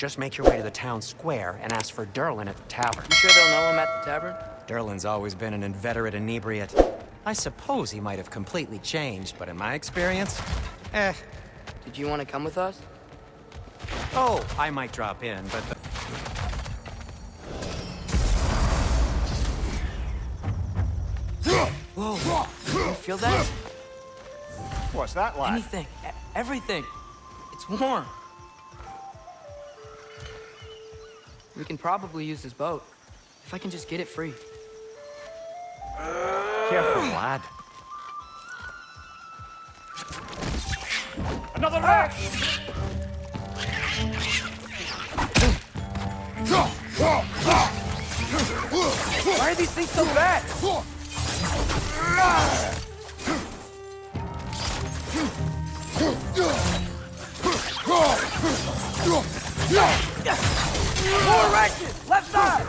Just make your way to the town square and ask for Derlin at the tavern. You sure they'll know him at the tavern? Derlin's always been an inveterate inebriate. I suppose he might have completely changed, but in my experience, Did you want to come with us? Oh, I might drop in, but... Whoa, you feel that? What's that like? Anything, everything. It's warm. We can probably use this boat, if I can just get it free. Careful, lad. Another wreck! Why are these things so bad? More wreckage! Left side!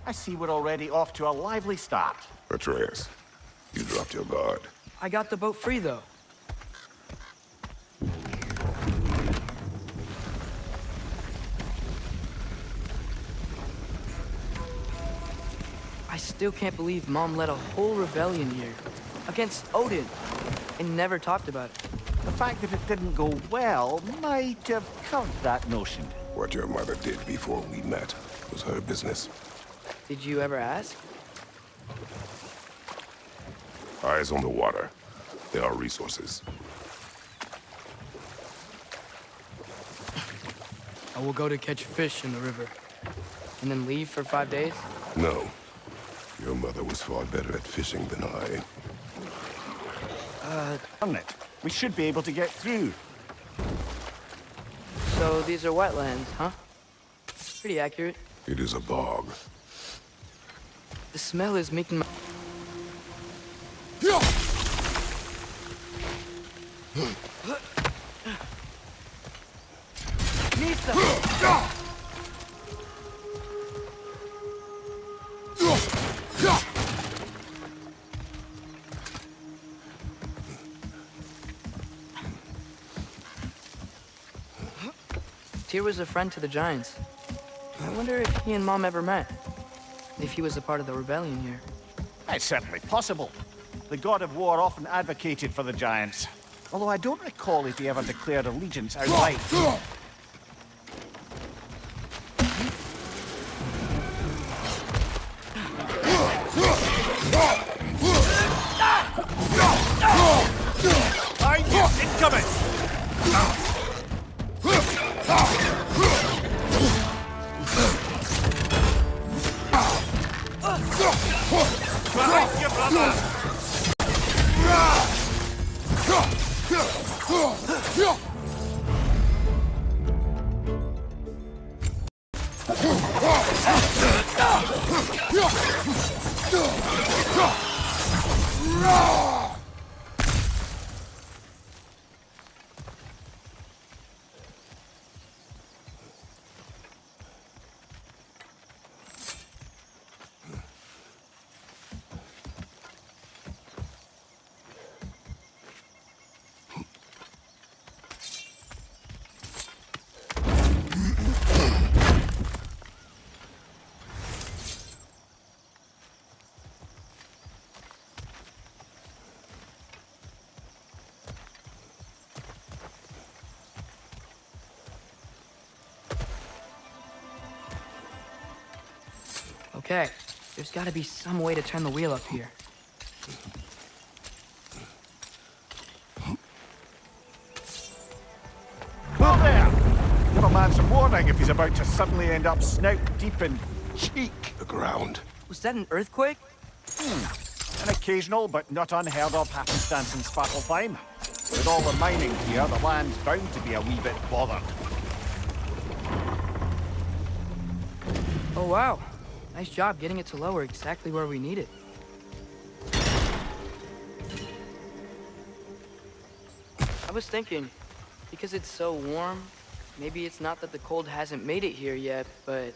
I see we're already off to a lively start. Atreus, you dropped your guard. I got the boat free, though. I still can't believe Mom led a whole rebellion here. Against Odin. And never talked about it. The fact that it didn't go well might have covered that notion. What your mother did before we met was her business. Did you ever ask? Eyes on the water. There are resources. I will go to catch fish in the river. And then leave for 5 days? No. Your mother was far better at fishing than I. Darn it. We should be able to get through. So these are wetlands, huh? Pretty accurate. It is a bog. The smell is making my... Tyr was a friend to the Giants. I wonder if he and Mom ever met. If he was a part of the rebellion here. It's certainly possible. The God of War often advocated for the Giants. Although I don't recall if he ever declared allegiance outright. Incoming! Behind you, brother! Okay, there's gotta be some way to turn the wheel up here. Well there! Give a man some warning if he's about to suddenly end up snout deep in cheek. The ground. Was that an earthquake? An occasional but not unheard of happenstance in Svartalfheim. With all the mining here, the land's bound to be a wee bit bothered. Oh wow. Nice job getting it to lower exactly where we need it. I was thinking, because it's so warm, maybe it's not that the cold hasn't made it here yet, but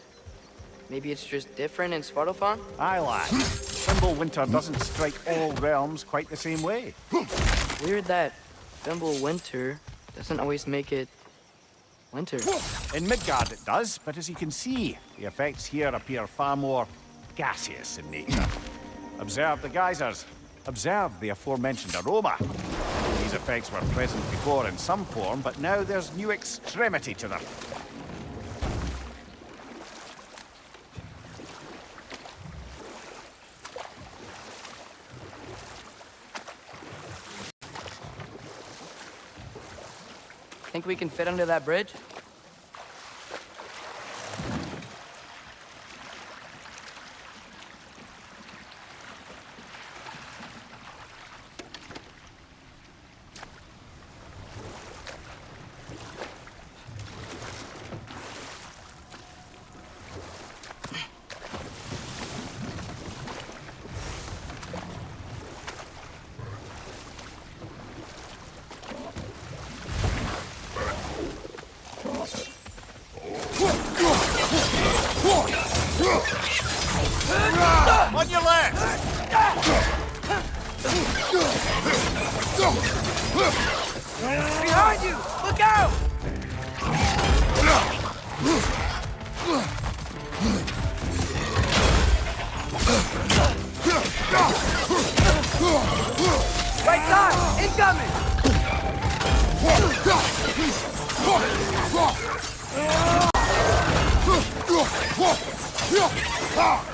maybe it's just different in Svartalfheim? Aye, lad. Thimble winter doesn't strike all realms quite the same way. Weird that Thimble winter doesn't always make it winter. In Midgard it does, but as you can see, the effects here appear far more gaseous in nature. Observe the geysers. Observe the aforementioned aroma. These effects were present before in some form, but now there's new extremity to them. Think we can fit under that bridge? On your left! Behind you! Look out! Right side! Incoming! Right side!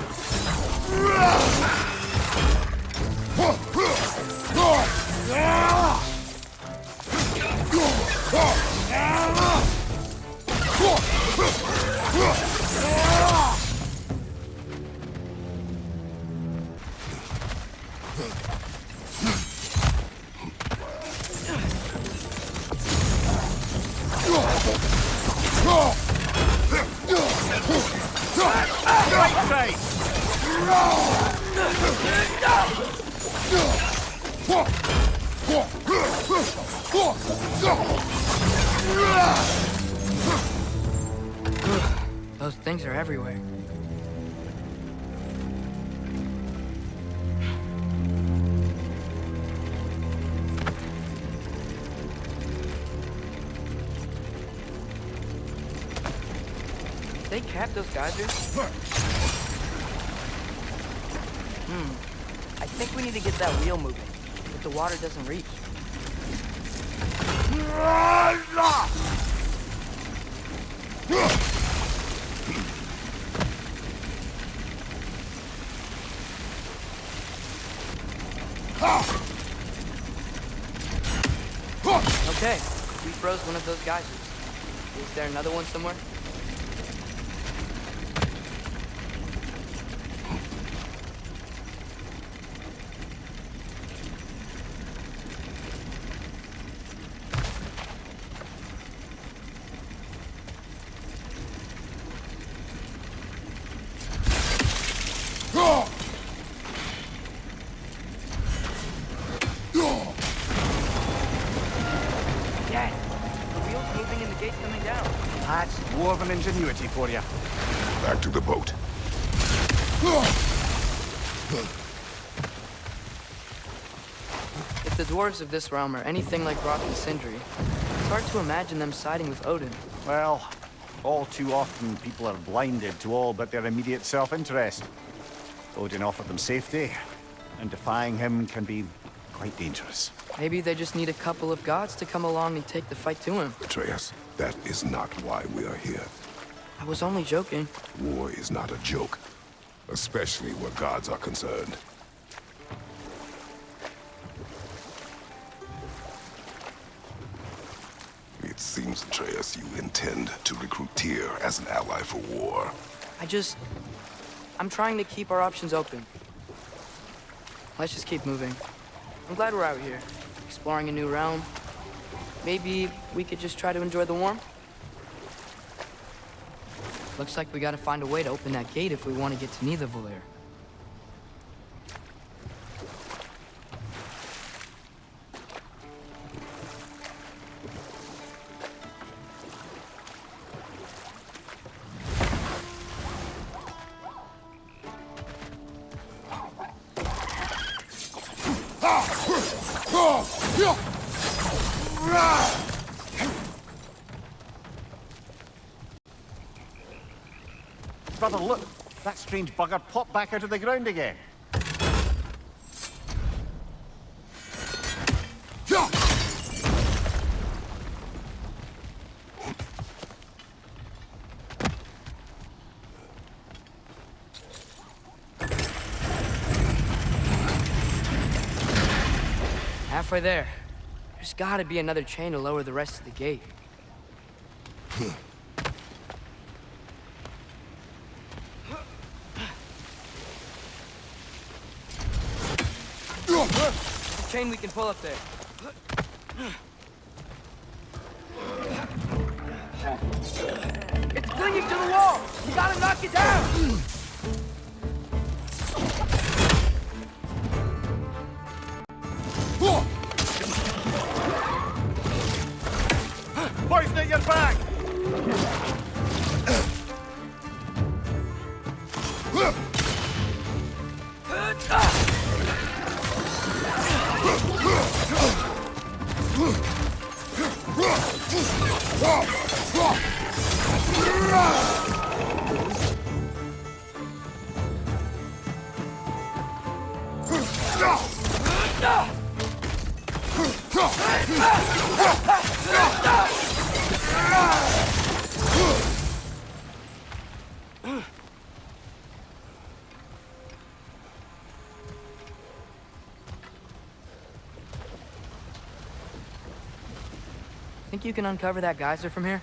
Those things are everywhere. They capped those geysers? I think we need to get that wheel moving, but the water doesn't reach. Okay, we froze one of those geysers. Is there another one somewhere? Dad, the wheel's moving and the gate's coming down. That's dwarven ingenuity for you. Back to the boat. If the dwarves of this realm are anything like Rock and Sindri, it's hard to imagine them siding with Odin. Well, all too often people are blinded to all but their immediate self-interest. Odin offered them safety, and defying him can be quite dangerous. Maybe they just need a couple of gods to come along and take the fight to him. Atreus, that is not why we are here. I was only joking. War is not a joke, especially where gods are concerned. It seems, Atreus, you intend to recruit Tyr as an ally for war. I'm trying to keep our options open. Let's just keep moving. I'm glad we're out here, exploring a new realm. Maybe we could just try to enjoy the warmth? Looks like we gotta find a way to open that gate if we want to get to Nidavellir. Brother, look! That strange bugger popped back out of the ground again. Halfway there. There's gotta be another chain to lower the rest of the gate. Look! There's a chain we can pull up there. It's clinging to the wall! We gotta knock it down! Poison at your back! Think you can uncover that geyser from here?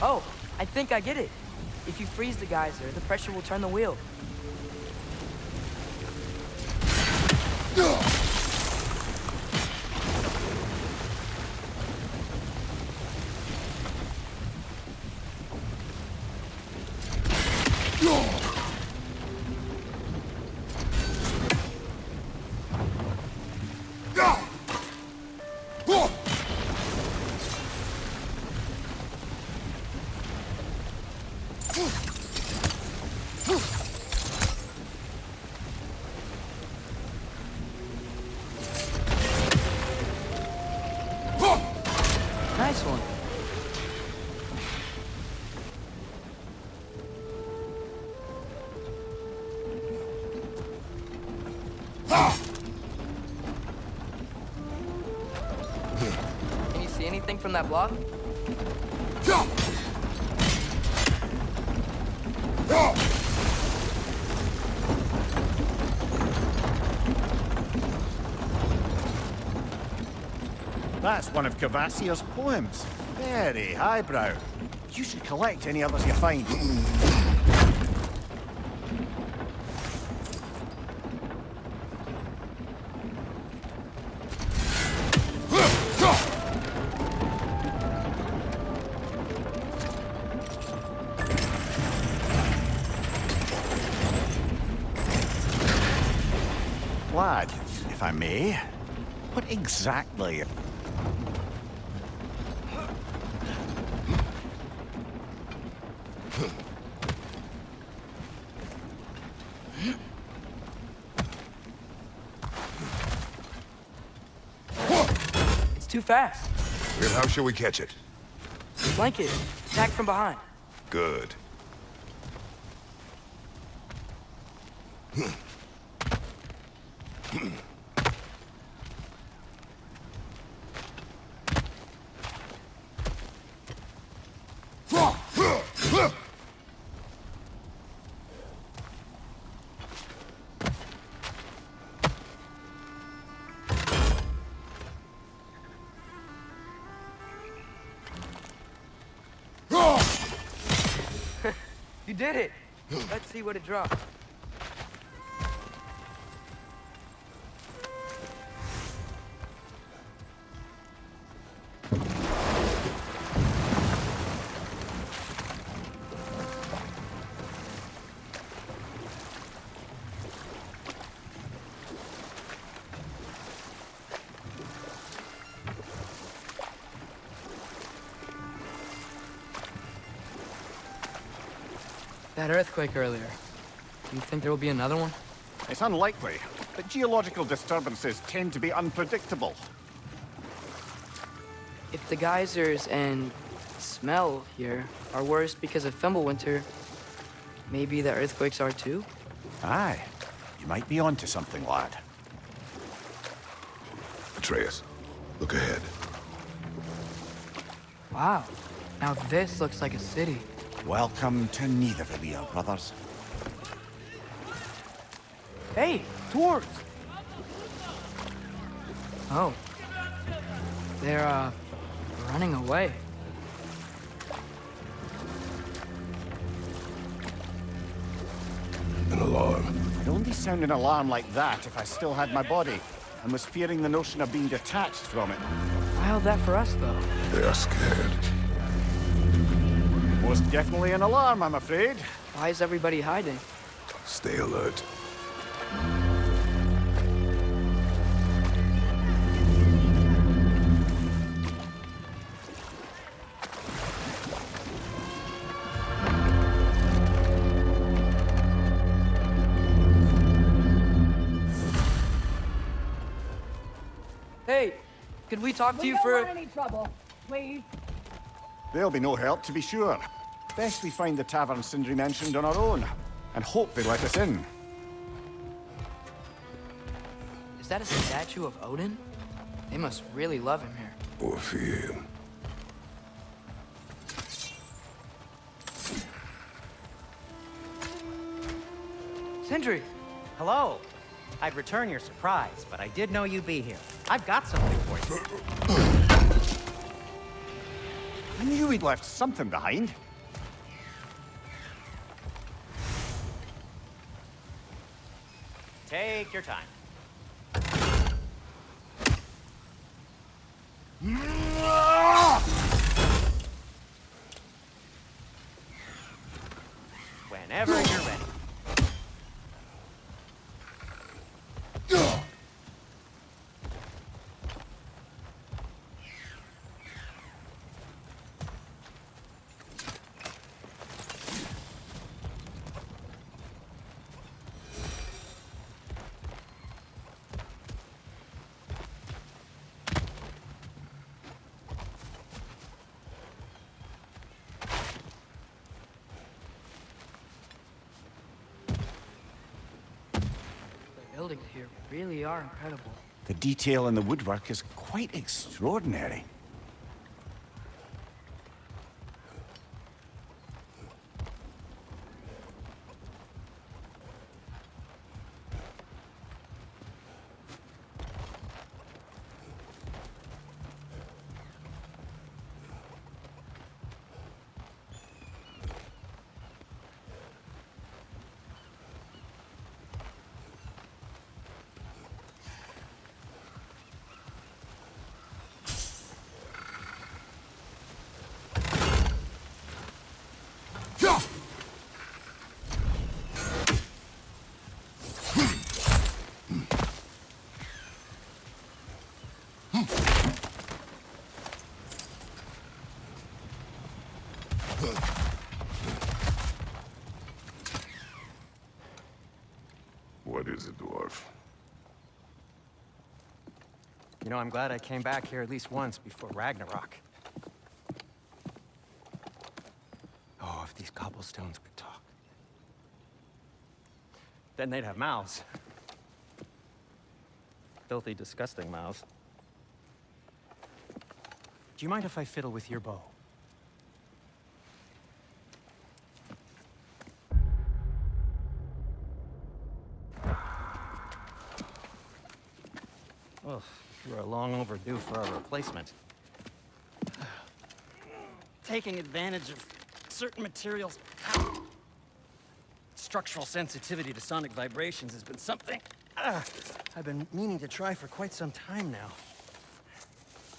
Oh, I think I get it. If you freeze the geyser, the pressure will turn the wheel. Nice one. Can you see anything from that block? That's one of Cavassier's poems. Very highbrow. You should collect any others you find. Lad, if I may, what exactly? It's too fast. Then how shall we catch it? Flank it. Attack from behind. Good. You did it. Let's see what it drops. That earthquake earlier. Do you think there will be another one? It's unlikely, but geological disturbances tend to be unpredictable. If the geysers and smell here are worse because of Fimbulwinter, maybe the earthquakes are too? Aye, you might be onto something, lad. Atreus, look ahead. Wow. Now this looks like a city. Welcome to Nidavellir, brothers. Hey, dwarves! Oh. They're, running away. An alarm. I'd only sound an alarm like that if I still had my body and was fearing the notion of being detached from it. Why held that for us, though? They are scared. Most definitely an alarm, I'm afraid. Why is everybody hiding? Stay alert. Hey, could we talk to you for... We don't want any trouble, please. There'll be no help, to be sure. Best we find the tavern Sindri mentioned on our own, and hope they let us in. Is that a statue of Odin? They must really love him here. Or fear him. Sindri! Hello. I'd return your surprise, but I did know you'd be here. I've got something for you. I knew we'd left something behind. Take your time. Whenever you're ready. The buildings here really are incredible. The detail in the woodwork is quite extraordinary. What is it, dwarf? You know, I'm glad I came back here at least once before Ragnarok. Oh, if these cobblestones could talk. Then they'd have mouths. Filthy, disgusting mouths. Do you mind if I fiddle with your bow? Oh, we're long overdue for our replacement. Taking advantage of certain materials. Structural sensitivity to sonic vibrations has been something I've been meaning to try for quite some time now.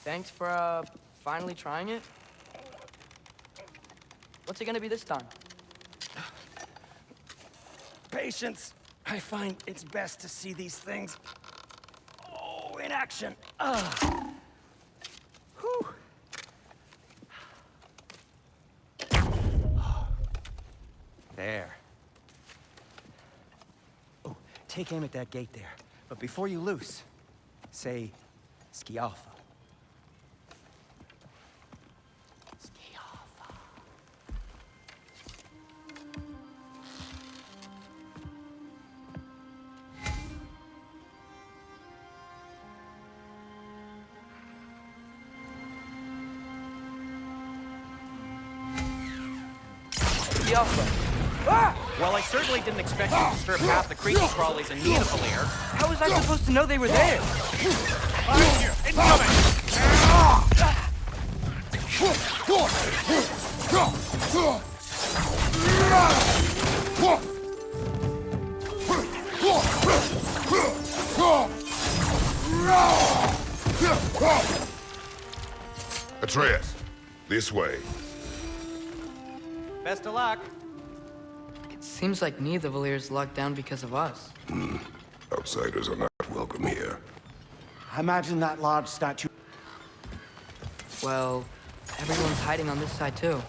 Thanks for, finally trying it. What's it gonna be this time? Patience. I find it's best to see these things in action. Whew. There. Oh, take aim at that gate there. But before you loose, say, Skialfa. Skialfa. Well, I certainly didn't expect you to strip past the creepy crawlies and Nidavellir. How was I supposed to know they were there? Behind you! Incoming! Atreus, this way. Best of luck. It seems like Nidavellir's locked down because of us. Outsiders are not welcome here. I imagine that large statue. Well, everyone's hiding on this side too.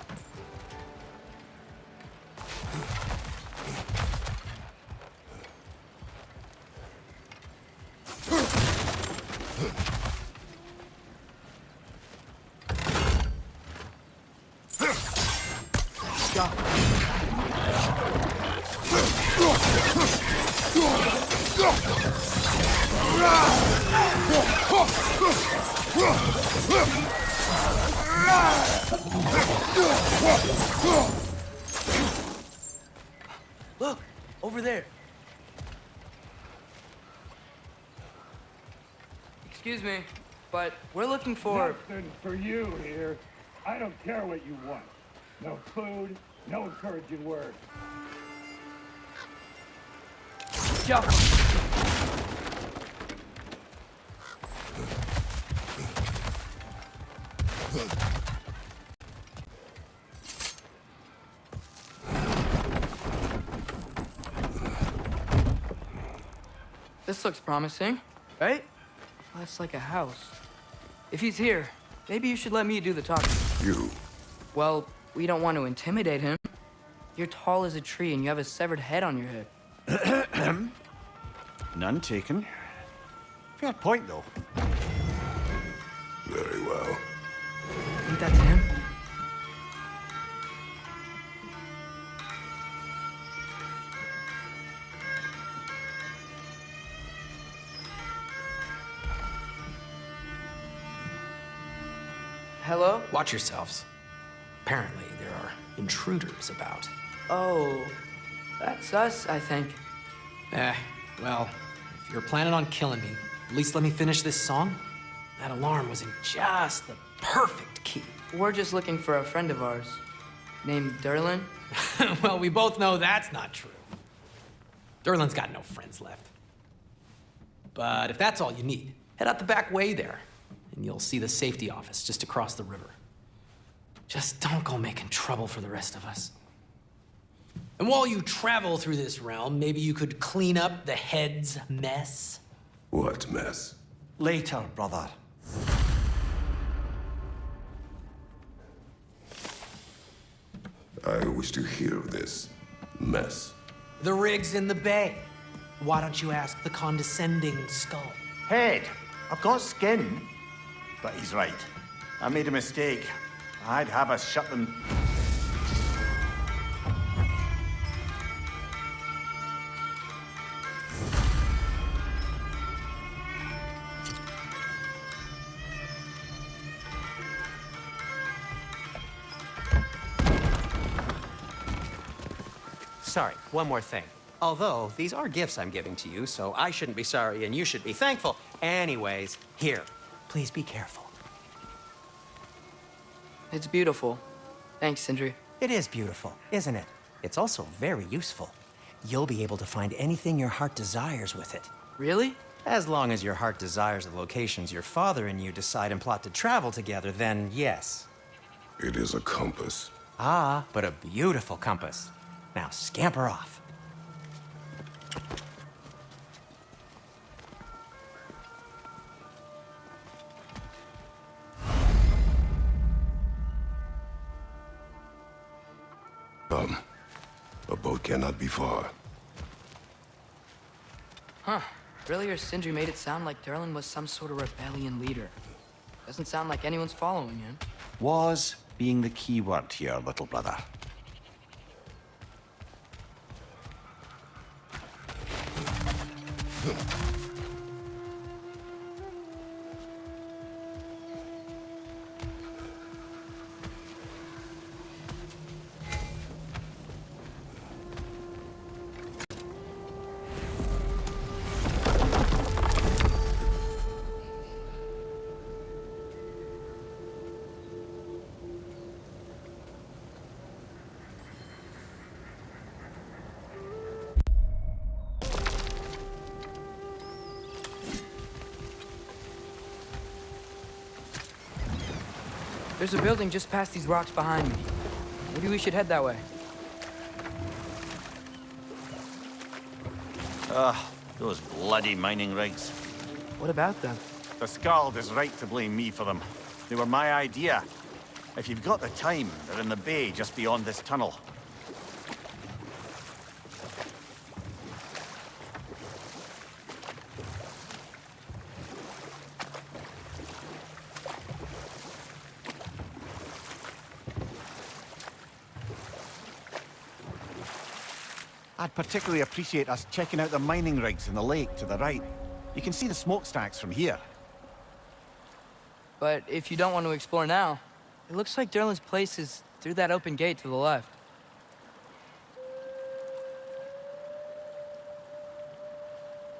Look, over there. Excuse me, but we're looking for... Nothing for you here. I don't care what you want. No food, no encouraging words. Jump. This looks promising, right? That's like a house. If he's here, maybe you should let me do the talking. You. Well, we don't want to intimidate him. You're tall as a tree and you have a severed head on your head. None taken. Fair point, though. Very well. Think that's him? Hello? Watch yourselves. Apparently, there are intruders about. Oh, that's us, I think. Well, if you're planning on killing me, at least let me finish this song. That alarm was in just the perfect key. We're just looking for a friend of ours named Derlin. Well, we both know that's not true. Derlin's got no friends left. But if that's all you need, head out the back way there, and you'll see the safety office just across the river. Just don't go making trouble for the rest of us. And while you travel through this realm, maybe you could clean up the head's mess. What mess? Later, brother. I wish to hear of this mess. The rig's in the bay. Why don't you ask the condescending skull? Head, I've got skin. But he's right. I made a mistake. I'd have us shut them. Sorry, one more thing. Although, these are gifts I'm giving to you, so I shouldn't be sorry and you should be thankful. Anyways, here, please be careful. It's beautiful. Thanks, Sindri. It is beautiful, isn't it? It's also very useful. You'll be able to find anything your heart desires with it. Really? As long as your heart desires the locations your father and you decide and plot to travel together, then yes. It is a compass. Ah, but a beautiful compass. Now scamper off. boat cannot be far. Huh. Earlier, Sindri made it sound like Durlin was some sort of rebellion leader. Doesn't sound like anyone's following him. Was being the key word here, little brother. There's a building just past these rocks behind me. Maybe we should head that way. Those bloody mining rigs. What about them? The Skald is right to blame me for them. They were my idea. If you've got the time, they're in the bay just beyond this tunnel. I'd particularly appreciate us checking out the mining rigs in the lake to the right. You can see the smokestacks from here. But if you don't want to explore now, it looks like Durlin's place is through that open gate to the left.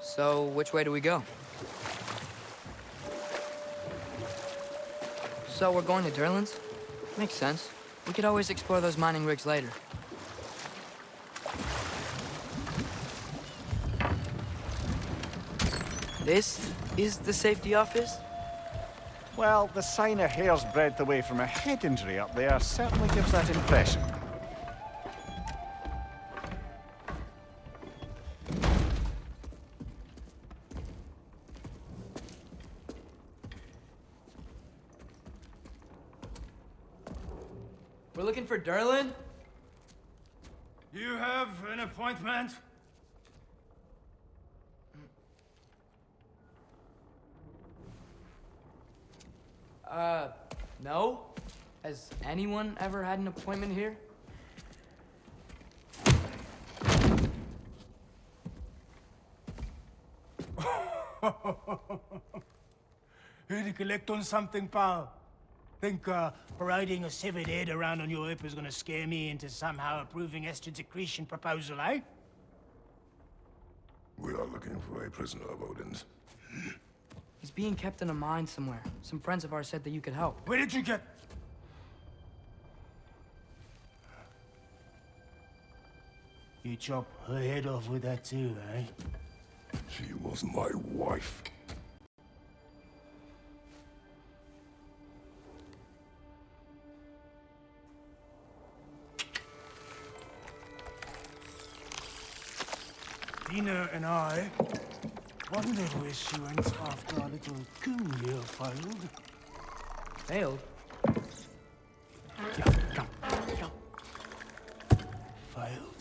So, which way do we go? So, we're going to Durlin's? Makes sense. We could always explore those mining rigs later. This is the safety office? Well, the sign a hair's breadth away from a head injury up there certainly gives that impression. We're looking for Durlin? You have an appointment? No? Has anyone ever had an appointment here? Here to collect on something, pal? Think, parading a severed head around on your hip is gonna scare me into somehow approving Esther's accretion proposal, eh? We are looking for a prisoner of Odin's. He's being kept in a mine somewhere. Some friends of ours said that you could help. Where did you get... You chop her head off with that too, eh? She was my wife. Dina and I wondered where she went after our little coup here failed. Failed? Jump. Failed.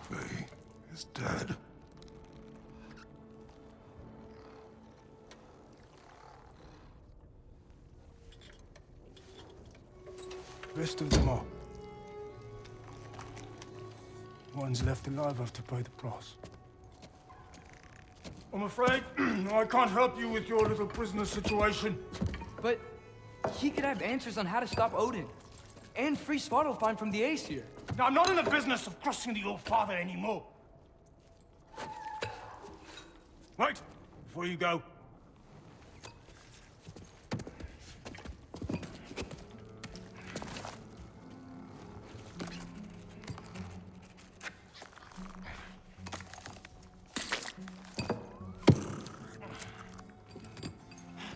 Faye is dead. Rest of them are. One's left alive have to pay the price. I'm afraid I can't help you with your little prisoner situation. But he could have answers on how to stop Odin. And free Svartalfheim from the Ace here. Now, I'm not in the business of crossing the old father anymore. Right, before you go.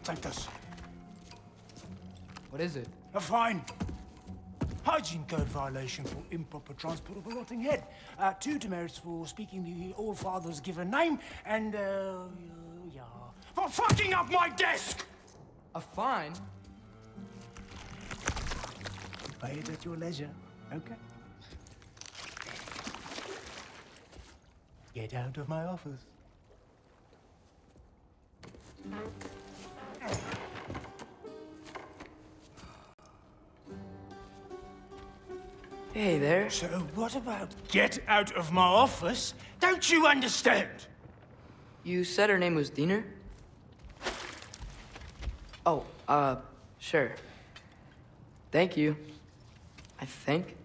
Take this. What is it? A fine. Hygiene code violation for improper transport of a rotting head. 2 demerits for speaking the All Father's given name, and, yeah, for fucking up my desk! A fine? Pay it at your leisure, okay? Get out of my office. Hey there. So what about get out of my office? Don't you understand? You said her name was Diener? Oh, sure. Thank you. I think.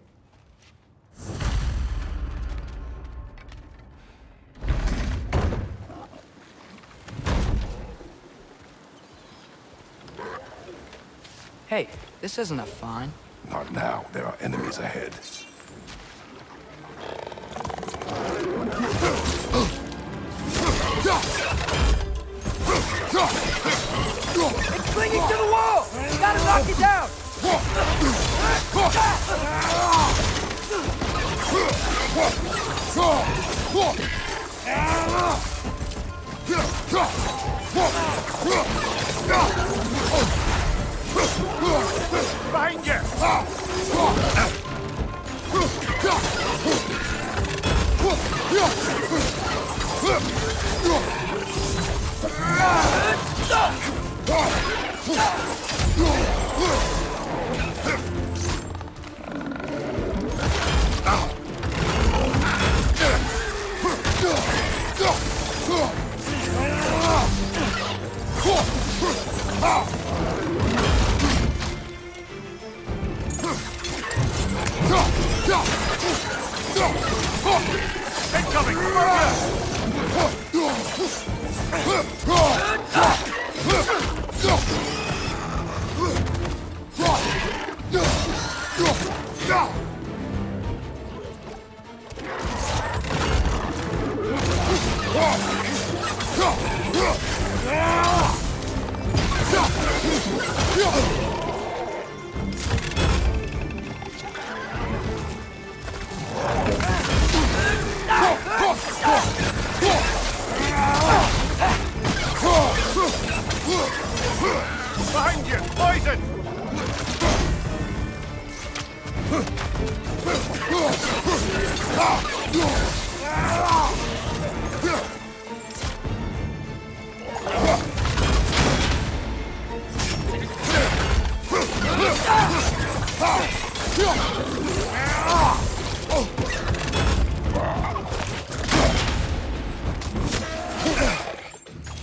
Hey, this isn't a fine. Not now. There are enemies ahead. It's clinging to the wall! You gotta knock it down! Behind you! Incoming! Behind you! Poison!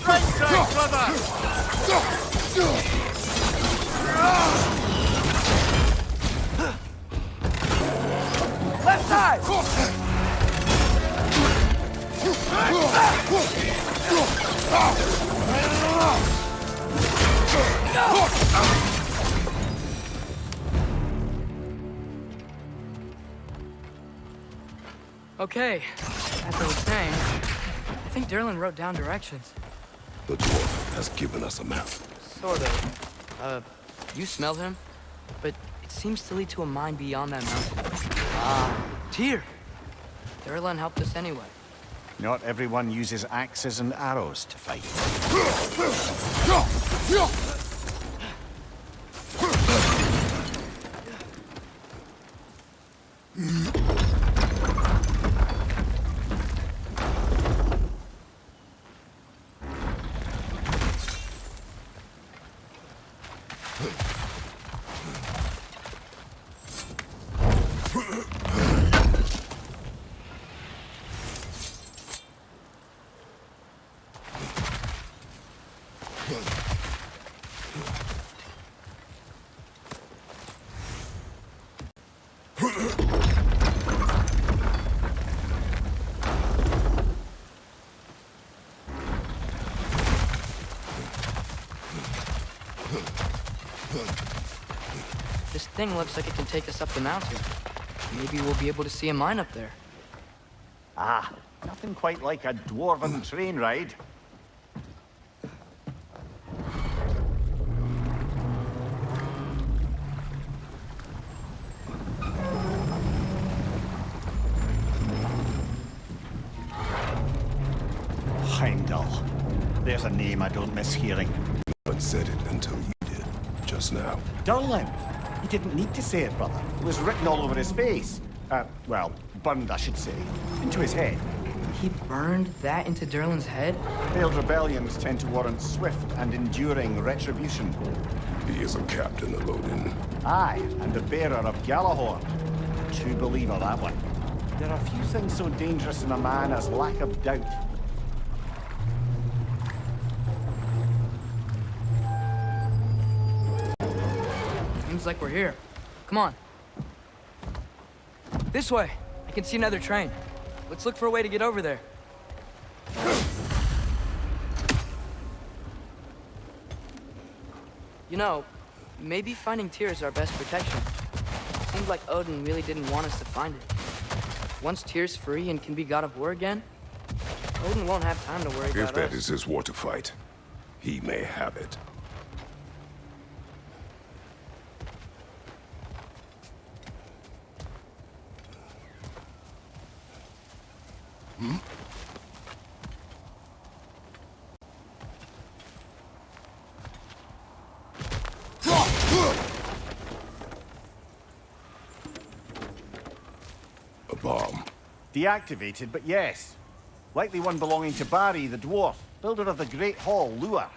Right side, brother! Left side! Okay, as I was saying, I think Derlin wrote down directions. The dwarf has given us a map. Sort of. You smell him? But it seems to lead to a mine beyond that mountain. Ah, Tyr! Derlin helped us anyway. Not everyone uses axes and arrows to fight. This thing looks like it can take us up the mountain. Maybe we'll be able to see a mine up there. Ah, nothing quite like a dwarven train ride. Heimdall. There's a name I don't miss hearing. No one said it until you did, just now. Durlin. He didn't need to say it, brother. It was written all over his face. Well, burned, I should say. Into his head. he burned that into Durlin's head? Failed rebellions tend to warrant swift and enduring retribution. He is a captain, Elodin. Aye, and the bearer of Galahorn. True believer, that one. There are few things so dangerous in a man as lack of doubt. Seems like we're here. Come on. This way. I can see another train. Let's look for a way to get over there. You know, maybe finding Tyr is our best protection. Seems like Odin really didn't want us to find it. Once Tyr's free and can be God of War again, Odin won't have time to worry about us. If that is his war to fight, he may have it. A bomb. Deactivated, but yes. Likely one belonging to Barry, the dwarf, builder of the Great Hall, Lua.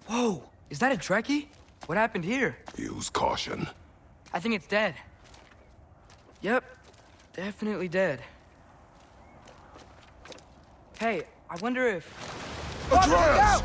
Whoa! Is that a Trekkie? What happened here? Use caution. I think it's dead. Yep, definitely dead. Hey, I wonder if... Atreus!